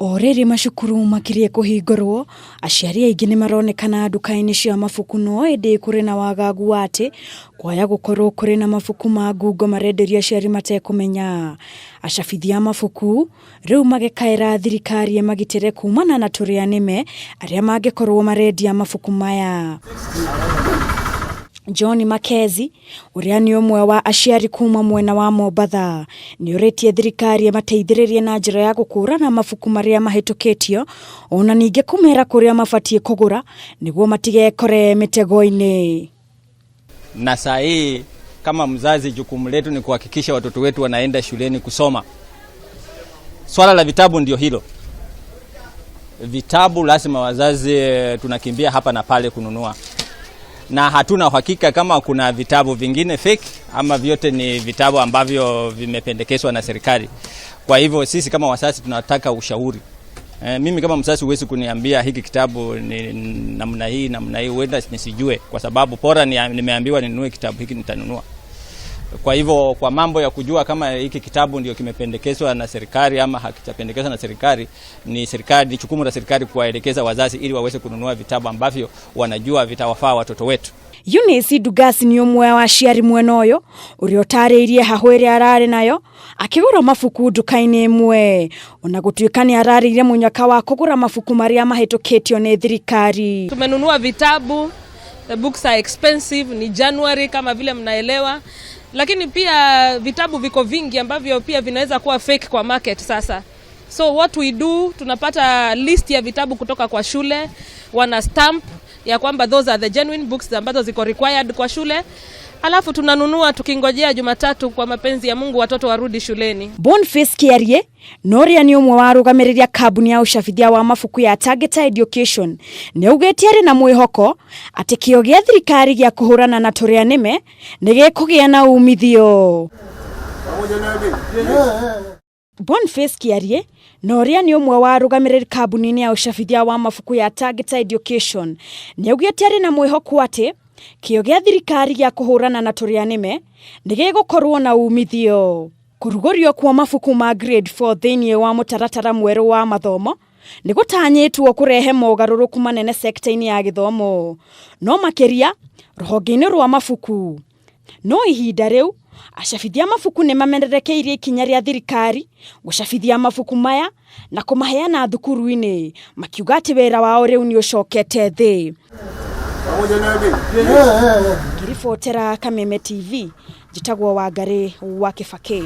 Orere mashukuru makirie kuhingurwo aciari aingi ni maronekana duka-ini cia mabuku no indi kuri na wagagu wate kwaya gukorwo kuri na mabuku ma ngungo marenderia aciari matekumenya acabithia mabuku riu magekaira thirikari magitire kumana na turia nime aria mangikorwo marendia mabuku maya. John Makezi uria ni umwe wa aciari kuma mwena wa Mombatha ni uretie thirikari mateithiririe na njira ya gukurana mabuku maria mahitukitio ona ninge kumera kuria mabatie kugura niguo matigekore mitego-ini. Na saa hii kama mzazi jukumu letu ni kuhakikisha watoto wetu wanaenda shuleni kusoma. Swala la vitabu ndio hilo. Vitabu lazima wazazi tunakimbia hapa na pale kununua. Na hatuna uhakika kama kuna vitabu vingine fake ama vyote ni vitabu ambavyo vimependekezwa na serikali. Kwa hivyo sisi kama wazazi tunataka ushauri. Mimi kama mzazi huwezi kuniambia hiki kitabu ni namna hii huenda nisijue kwa sababu bora nimeambiwa ninunue kitabu hiki nitanunua. Kwa hivyo kwa mambo ya kujua kama hiki kitabu ndio kimependekezwa na serikali ama hakijapendekezwa na serikali, ni jukumu la serikali kuwaelekeza wazazi ili waweze kununua vitabu ambavyo wanajua vitawafaa watoto wetu. Eunice Dugasi ni umwe wa aciari mwena uyu uria utariirie hahwire arari nayo akigura mabuku duka-ini imwe ona gutuika ni arariire munyaka wa kugura mabuku maria mahitukitio ni thirikari. Tumenunua vitabu, the books are expensive, ni January kama vile mnaelewa. Lakini pia vitabu viko vingi ambavyo pia vinaweza kuwa fake kwa market sasa. So what we do, tunapata list ya vitabu kutoka kwa shule, wana stamp ya kwamba those are the genuine books ambazo ziko required kwa shule. Alafu tunanunua tukingojea Jumatatu kwa mapenzi ya Mungu watoto warudi shuleni. Boniface Kiarie noria ni umwe wa arugamiria kabuni ya ucabithia wa mabuku ya Target Education ni ugetie ari na mwihoko ati kio gia thirikari gia kuhurana na turia nime ni gikugia na umithio. Boniface Kiarie noria ni umwe wa arugamiria kabuni ya ucabithia wa mabuku ya Target Education ni ugetie ari na mwihoko ati kio gia thirikari gia kuhurana na turia nime ni gigukorwo na umithio. Kurugorio kwa mabuku ma grade 4 thiini wa mutaratara mweru wa mathomo ni gutanyitwo kurehe mogaruruku manene sekta-ini ya githomo no makiria ruhonge-ini rwa mabuku. No ihinda riu acabithia mabuku ni mamenerekeirie ikinya ria thirikari gucabithia mabuku maya na kumaheana thukuru-ini makiuga ati wira wao riu ni ucokete thi. Kiribotera Kameme TV jitagwo Wangari wa Kibaki.